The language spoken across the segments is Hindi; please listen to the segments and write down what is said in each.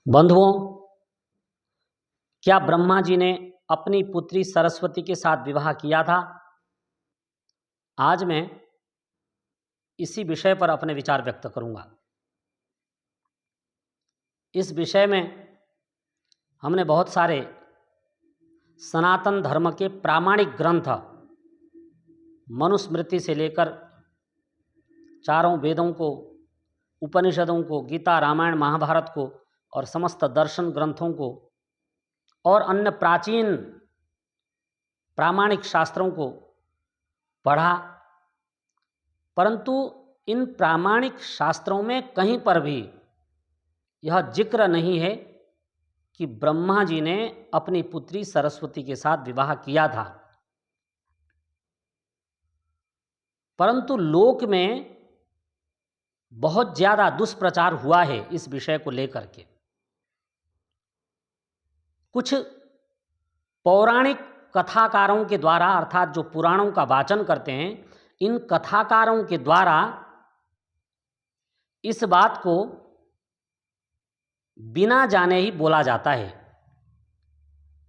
बंधुओं, क्या ब्रह्मा जी ने अपनी पुत्री सरस्वती के साथ विवाह किया था? आज मैं इसी विषय पर अपने विचार व्यक्त करूंगा। इस विषय में हमने बहुत सारे सनातन धर्म के प्रामाणिक ग्रंथ मनुस्मृति से लेकर चारों वेदों को, उपनिषदों को, गीता, रामायण, महाभारत को और समस्त दर्शन ग्रंथों को और अन्य प्राचीन प्रामाणिक शास्त्रों को पढ़ा, परंतु इन प्रामाणिक शास्त्रों में कहीं पर भी यह जिक्र नहीं है कि ब्रह्मा जी ने अपनी पुत्री सरस्वती के साथ विवाह किया था। परंतु लोक में बहुत ज़्यादा दुष्प्रचार हुआ है इस विषय को लेकर के। कुछ पौराणिक कथाकारों के द्वारा, अर्थात जो पुराणों का वाचन करते हैं, इन कथाकारों के द्वारा इस बात को बिना जाने ही बोला जाता है।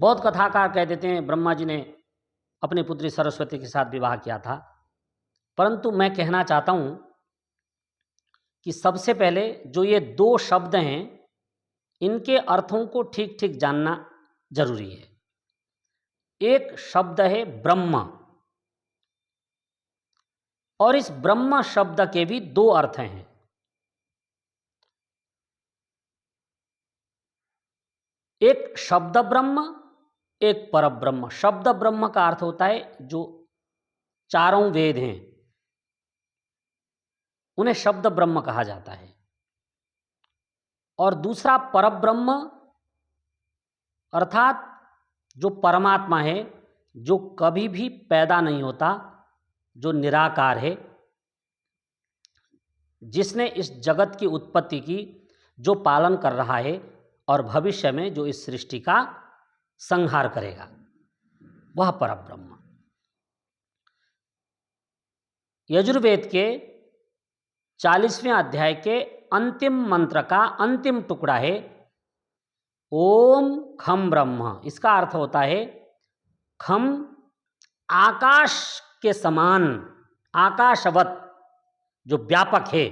बहुत कथाकार कह देते हैं ब्रह्मा जी ने अपनी पुत्री सरस्वती के साथ विवाह किया था, परंतु मैं कहना चाहता हूं कि सबसे पहले जो ये दो शब्द हैं, इनके अर्थों को ठीक ठीक जानना जरूरी है। एक शब्द है ब्रह्म, और इस ब्रह्म शब्द के भी दो अर्थ हैं। एक शब्द ब्रह्म, एक परब्रह्म। शब्द ब्रह्म का अर्थ होता है जो चारों वेद हैं, उन्हें शब्द ब्रह्म कहा जाता है। और दूसरा परब्रह्म, अर्थात जो परमात्मा है, जो कभी भी पैदा नहीं होता, जो निराकार है, जिसने इस जगत की उत्पत्ति की, जो पालन कर रहा है और भविष्य में जो इस सृष्टि का संहार करेगा, वह परब्रह्म। यजुर्वेद के 40वें अध्याय के अंतिम मंत्र का अंतिम टुकड़ा है ओम खम ब्रह्म। इसका अर्थ होता है खम, आकाश के समान, आकाशवत जो व्यापक है।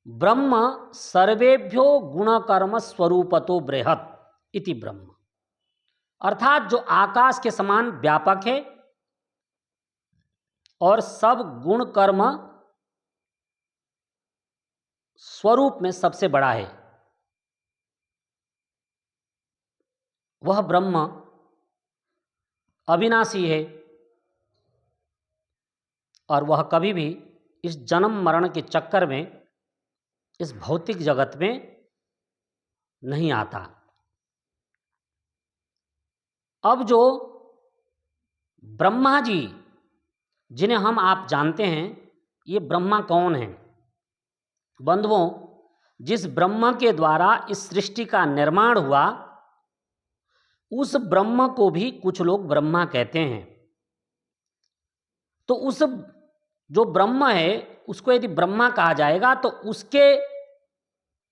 ब्रह्म सर्वेभ्यो गुणकर्म स्वरूपतो बृहत् इति ब्रह्म। अर्थात जो आकाश के समान व्यापक है और सब गुण कर्म स्वरूप में सबसे बड़ा है, वह ब्रह्म अविनाशी है और वह कभी भी इस जन्म मरण के चक्कर में इस भौतिक जगत में नहीं आता। अब जो ब्रह्मा जी जिन्हें हम आप जानते हैं, ये ब्रह्मा कौन हैं? बंधुओं, जिस ब्रह्म के द्वारा इस सृष्टि का निर्माण हुआ, उस ब्रह्म को भी कुछ लोग ब्रह्मा कहते हैं। तो उस जो ब्रह्म है, उसको यदि ब्रह्मा कहा जाएगा तो उसके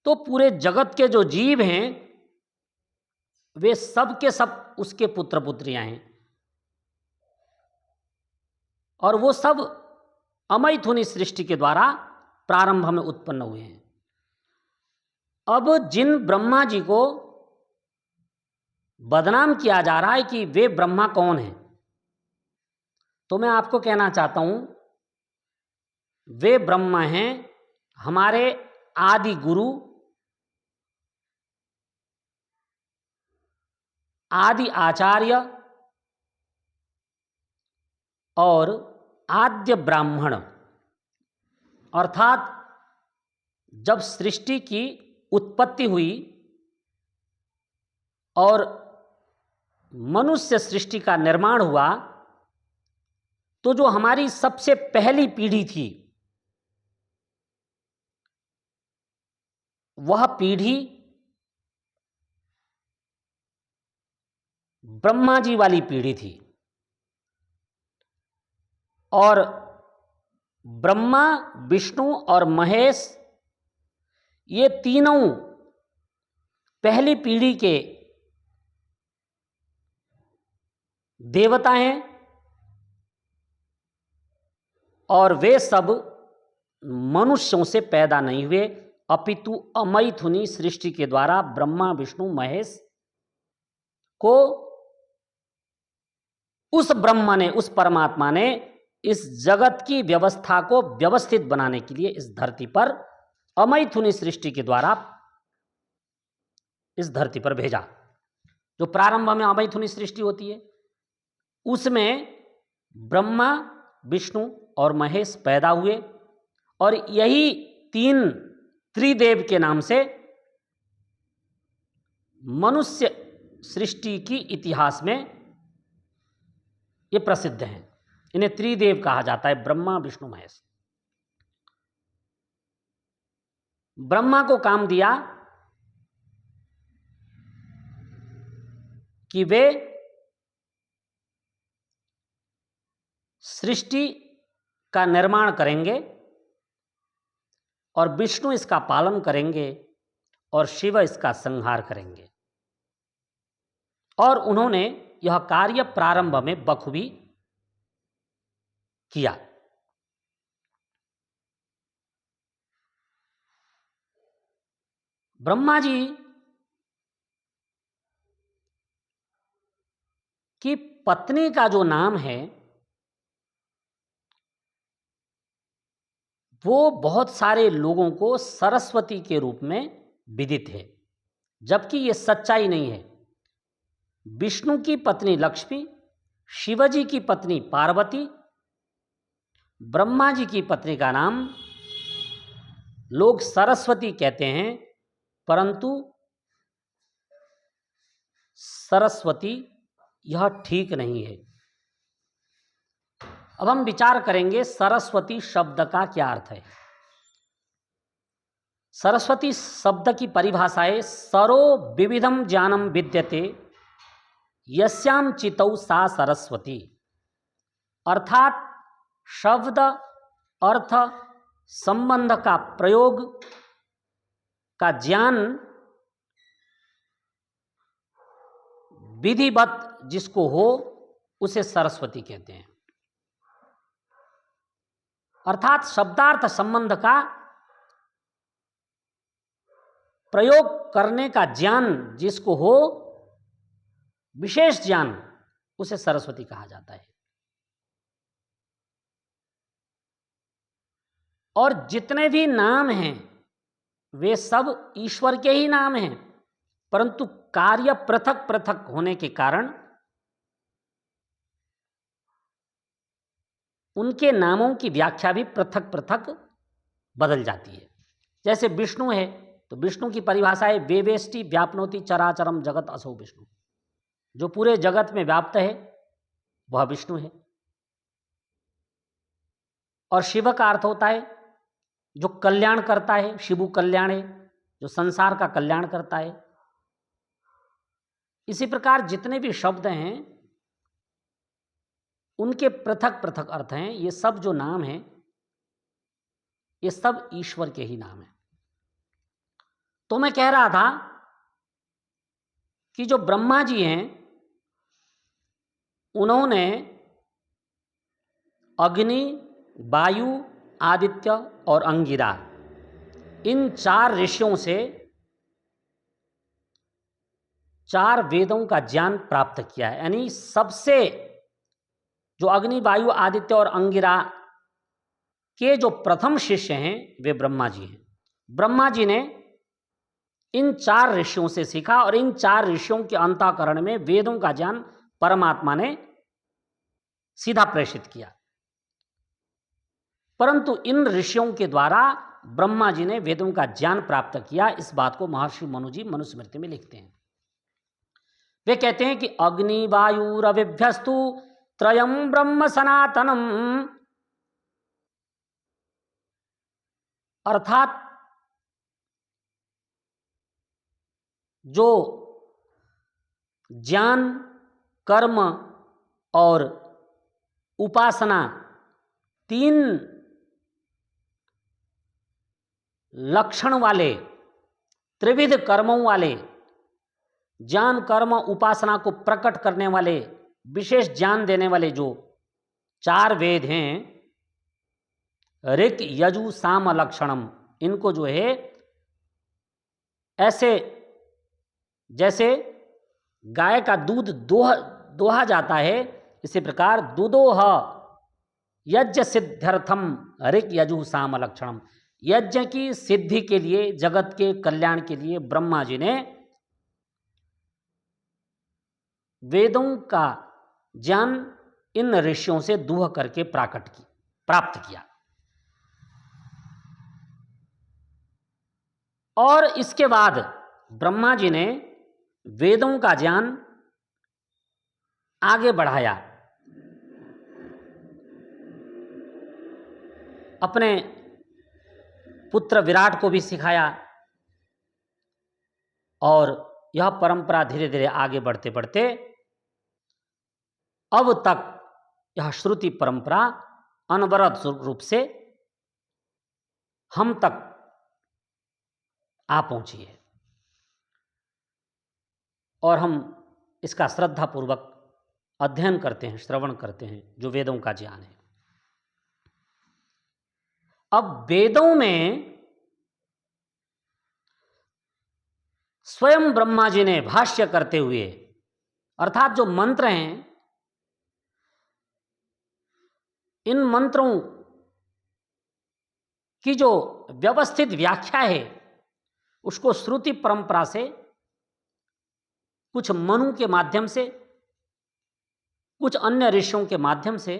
तो पूरे जगत के जो जीव हैं, वे सब के सब उसके पुत्र पुत्रियां हैं, और वो सब अमैथुनी सृष्टि के द्वारा प्रारंभ में उत्पन्न हुए हैं। अब जिन ब्रह्मा जी को बदनाम किया जा रहा है कि वे ब्रह्मा कौन हैं, तो मैं आपको कहना चाहता हूं, वे ब्रह्मा हैं हमारे आदि गुरु, आदि आचार्य और आद्य ब्राह्मण। अर्थात जब सृष्टि की उत्पत्ति हुई और मनुष्य सृष्टि का निर्माण हुआ, तो जो हमारी सबसे पहली पीढ़ी थी, वह पीढ़ी ब्रह्मा जी वाली पीढ़ी थी। और ब्रह्मा, विष्णु और महेश, ये तीनों पहली पीढ़ी के देवता हैं और वे सब मनुष्यों से पैदा नहीं हुए, अपितु अमैथुनी सृष्टि के द्वारा ब्रह्मा विष्णु महेश को उस ब्रह्मा ने, उस परमात्मा ने इस जगत की व्यवस्था को व्यवस्थित बनाने के लिए इस धरती पर अमैथुनी सृष्टि के द्वारा इस धरती पर भेजा। जो प्रारंभ में अमैथुनी सृष्टि होती है उसमें ब्रह्मा विष्णु और महेश पैदा हुए और यही तीन त्रिदेव के नाम से मनुष्य सृष्टि की इतिहास में ये प्रसिद्ध हैं। इन्हें त्रिदेव कहा जाता है, ब्रह्मा विष्णु महेश। ब्रह्मा को काम दिया कि वे सृष्टि का निर्माण करेंगे और विष्णु इसका पालन करेंगे और शिव इसका संहार करेंगे। और उन्होंने यह कार्य प्रारंभ में बखूबी किया। ब्रह्मा जी की पत्नी का जो नाम है वो बहुत सारे लोगों को सरस्वती के रूप में विदित है, जबकि ये सच्चाई नहीं है। विष्णु की पत्नी लक्ष्मी, शिवजी की पत्नी पार्वती, ब्रह्मा जी की पत्नी का नाम लोग सरस्वती कहते हैं, परंतु सरस्वती यह ठीक नहीं है। अब हम विचार करेंगे सरस्वती शब्द का क्या अर्थ है। सरस्वती शब्द की परिभाषा है सरो विविधम ज्ञानम विद्यते यस्याम चितौ सा सरस्वती। अर्थात शब्द अर्थ संबंध का प्रयोग का ज्ञान विधिवत जिसको हो उसे सरस्वती कहते हैं। अर्थात शब्दार्थ संबंध का प्रयोग करने का ज्ञान जिसको हो, विशेष ज्ञान, उसे सरस्वती कहा जाता है। और जितने भी नाम हैं वे सब ईश्वर के ही नाम हैं, परंतु कार्य पृथक पृथक होने के कारण उनके नामों की व्याख्या भी पृथक पृथक बदल जाती है। जैसे विष्णु है तो विष्णु की परिभाषा है वेवेष्टि व्याप्नोति चराचरम जगत असौ विष्णु। जो पूरे जगत में व्याप्त है वह विष्णु है। और शिव का अर्थ होता है जो कल्याण करता है, शिवु कल्याण है, जो संसार का कल्याण करता है। इसी प्रकार जितने भी शब्द हैं उनके पृथक पृथक अर्थ हैं। ये सब जो नाम हैं ये सब ईश्वर के ही नाम हैं। तो मैं कह रहा था कि जो ब्रह्मा जी हैं उन्होंने अग्नि, वायु, आदित्य और अंगिरा इन 4 ऋषियों से 4 वेदों का ज्ञान प्राप्त किया है। यानी सबसे जो अग्नि, वायु, आदित्य और अंगिरा के जो प्रथम शिष्य हैं वे ब्रह्मा जी हैं। ब्रह्मा जी ने इन 4 ऋषियों से सीखा और इन 4 ऋषियों के अंतःकरण में वेदों का ज्ञान परमात्मा ने सीधा प्रेषित किया। परंतु इन ऋषियों के द्वारा ब्रह्मा जी ने वेदों का ज्ञान प्राप्त किया। इस बात को महर्षि मनु जी मनुस्मृति में लिखते हैं। वे कहते हैं कि अग्नि वायु रविभ्यस्तु त्रयम ब्रह्म सनातनम। अर्थात जो ज्ञान, कर्म और उपासना 3 लक्षण वाले, त्रिविध कर्मों वाले ज्ञान कर्म उपासना को प्रकट करने वाले, विशेष ज्ञान देने वाले जो 4 वेद हैं, ऋक यजु साम लक्षणम, इनको जो है ऐसे जैसे गाय का दूध दोहा जाता है, इसी प्रकार दुदोह यज्ञ सिद्ध्यर्थम ऋक यजु साम लक्षणम, यज्ञ की सिद्धि के लिए, जगत के कल्याण के लिए ब्रह्मा जी ने वेदों का ज्ञान इन ऋषियों से दूह करके प्राप्त किया। और इसके बाद ब्रह्मा जी ने वेदों का ज्ञान आगे बढ़ाया, अपने पुत्र विराट को भी सिखाया, और यह परंपरा धीरे धीरे आगे बढ़ते बढ़ते अब तक यह श्रुति परंपरा अनवरत रूप से हम तक आ पहुंची है, और हम इसका श्रद्धापूर्वक अध्ययन करते हैं, श्रवण करते हैं, जो वेदों का ज्ञान है। अब वेदों में स्वयं ब्रह्मा जी ने भाष्य करते हुए, अर्थात जो मंत्र हैं, इन मंत्रों की जो व्यवस्थित व्याख्या है, उसको श्रुति परंपरा से, कुछ मनु के माध्यम से, कुछ अन्य ऋषियों के माध्यम से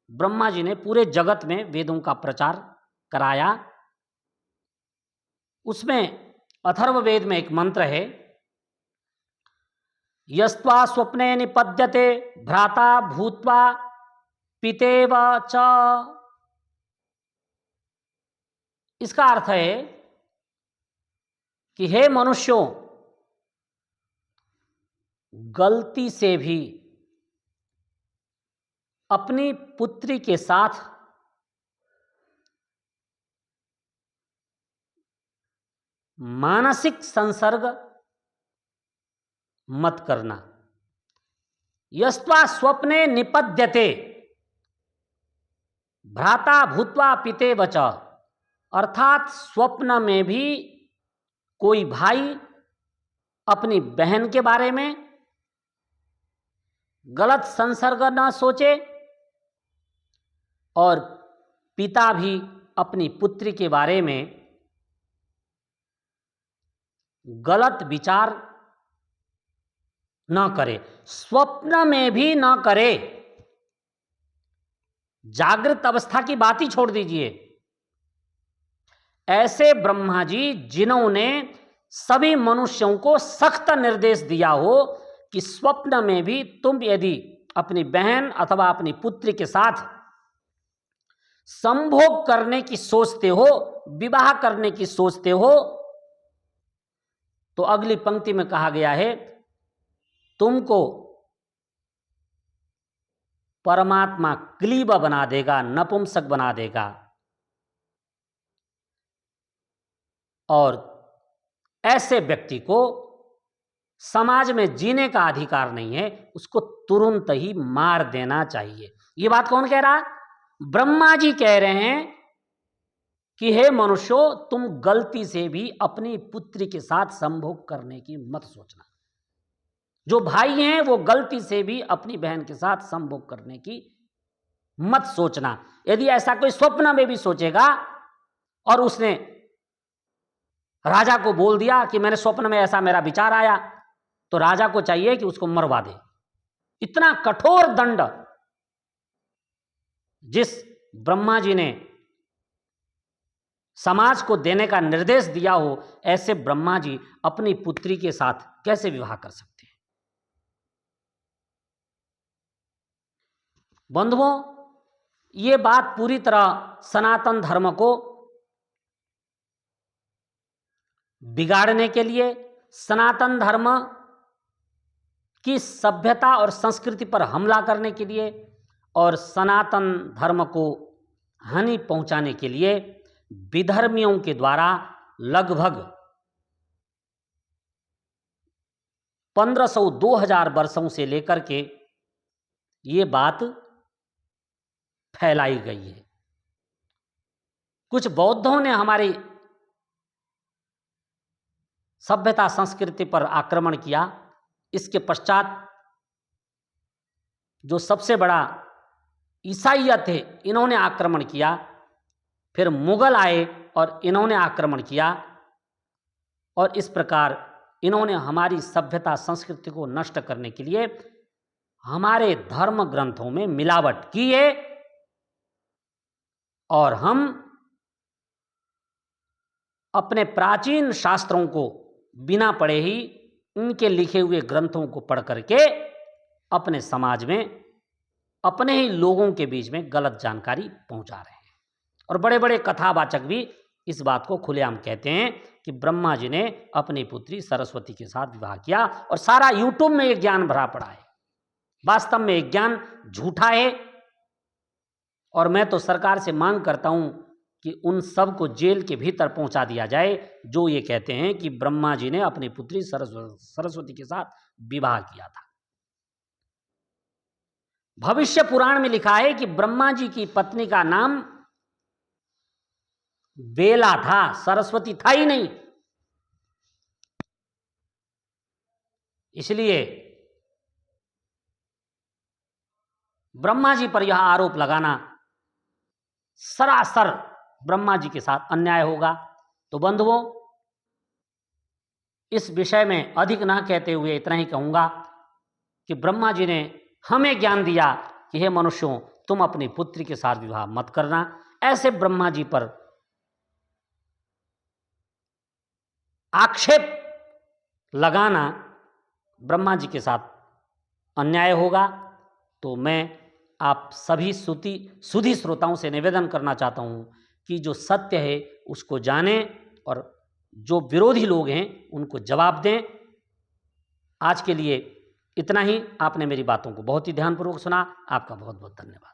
ब्रह्मा जी ने पूरे जगत में वेदों का प्रचार कराया। उसमें अथर्ववेद में एक मंत्र है, यस्त्वा स्वप्ने निपद्यते भ्राता भूत्वा पितेव च। इसका अर्थ है कि हे मनुष्यों, गलती से भी अपनी पुत्री के साथ मानसिक संसर्ग मत करना। यस्त्वा स्वप्ने निपद्यते भ्राता भूत्वा पितेव च, अर्थात स्वप्न में भी कोई भाई अपनी बहन के बारे में गलत संसर्ग न सोचे, और पिता भी अपनी पुत्री के बारे में गलत विचार न करे, स्वप्न में भी न करे। जागृत अवस्था की बात ही छोड़ दीजिए, ऐसे ब्रह्मा जी जिन्होंने सभी मनुष्यों को सख्त निर्देश दिया हो कि स्वप्न में भी तुम यदि अपनी बहन अथवा अपनी पुत्री के साथ संभोग करने की सोचते हो, विवाह करने की सोचते हो, तो अगली पंक्ति में कहा गया है, तुमको परमात्मा क्लीब बना देगा, नपुंसक बना देगा, और ऐसे व्यक्ति को समाज में जीने का अधिकार नहीं है, उसको तुरंत ही मार देना चाहिए। ये बात कौन कह रहा? ब्रह्मा जी कह रहे हैं कि हे मनुष्यों, तुम गलती से भी अपनी पुत्री के साथ संभोग करने की मत सोचना। जो भाई हैं वो गलती से भी अपनी बहन के साथ संभोग करने की मत सोचना। यदि ऐसा कोई स्वप्न में भी सोचेगा और उसने राजा को बोल दिया कि मैंने स्वप्न में ऐसा मेरा विचार आया, तो राजा को चाहिए कि उसको मरवा दे। इतना कठोर दंड जिस ब्रह्मा जी ने समाज को देने का निर्देश दिया हो, ऐसे ब्रह्मा जी अपनी पुत्री के साथ कैसे विवाह कर सकते हैं? बंधुओं, ये बात पूरी तरह सनातन धर्म को बिगाड़ने के लिए, सनातन धर्म की सभ्यता और संस्कृति पर हमला करने के लिए और सनातन धर्म को हानि पहुंचाने के लिए विधर्मियों के द्वारा लगभग 1500-2000 वर्षों से लेकर के ये बात फैलाई गई है। कुछ बौद्धों ने हमारी सभ्यता संस्कृति पर आक्रमण किया। इसके पश्चात जो सबसे बड़ा ईसाइयत थे, इन्होंने आक्रमण किया। फिर मुगल आए और इन्होंने आक्रमण किया, और इस प्रकार इन्होंने हमारी सभ्यता संस्कृति को नष्ट करने के लिए हमारे धर्म ग्रंथों में मिलावट की है, और हम अपने प्राचीन शास्त्रों को बिना पढ़े ही इनके लिखे हुए ग्रंथों को पढ़ करके अपने समाज में, अपने ही लोगों के बीच में गलत जानकारी पहुंचा रहे हैं। और बड़े बड़े कथावाचक भी इस बात को खुलेआम कहते हैं कि ब्रह्मा जी ने अपनी पुत्री सरस्वती के साथ विवाह किया, और सारा यूट्यूब में ये ज्ञान भरा पड़ा है। वास्तव में ये ज्ञान झूठा है, और मैं तो सरकार से मांग करता हूं कि उन सब को जेल के भीतर पहुंचा दिया जाए जो ये कहते हैं कि ब्रह्मा जी ने अपनी पुत्री सरस्वती के साथ विवाह किया था। भविष्य पुराण में लिखा है कि ब्रह्मा जी की पत्नी का नाम बेला था, सरस्वती था ही नहीं। इसलिए ब्रह्मा जी पर यह आरोप लगाना सरासर ब्रह्मा जी के साथ अन्याय होगा। तो बंधुओं, इस विषय में अधिक ना कहते हुए इतना ही कहूंगा कि ब्रह्मा जी ने हमें ज्ञान दिया कि हे मनुष्यों, तुम अपनी पुत्री के साथ विवाह मत करना। ऐसे ब्रह्मा जी पर आक्षेप लगाना ब्रह्मा जी के साथ अन्याय होगा। तो मैं आप सभी सुधी श्रोताओं से निवेदन करना चाहता हूं कि जो सत्य है उसको जानें, और जो विरोधी लोग हैं उनको जवाब दें। आज के लिए इतना ही। आपने मेरी बातों को बहुत ही ध्यानपूर्वक सुना। आपका बहुत बहुत धन्यवाद।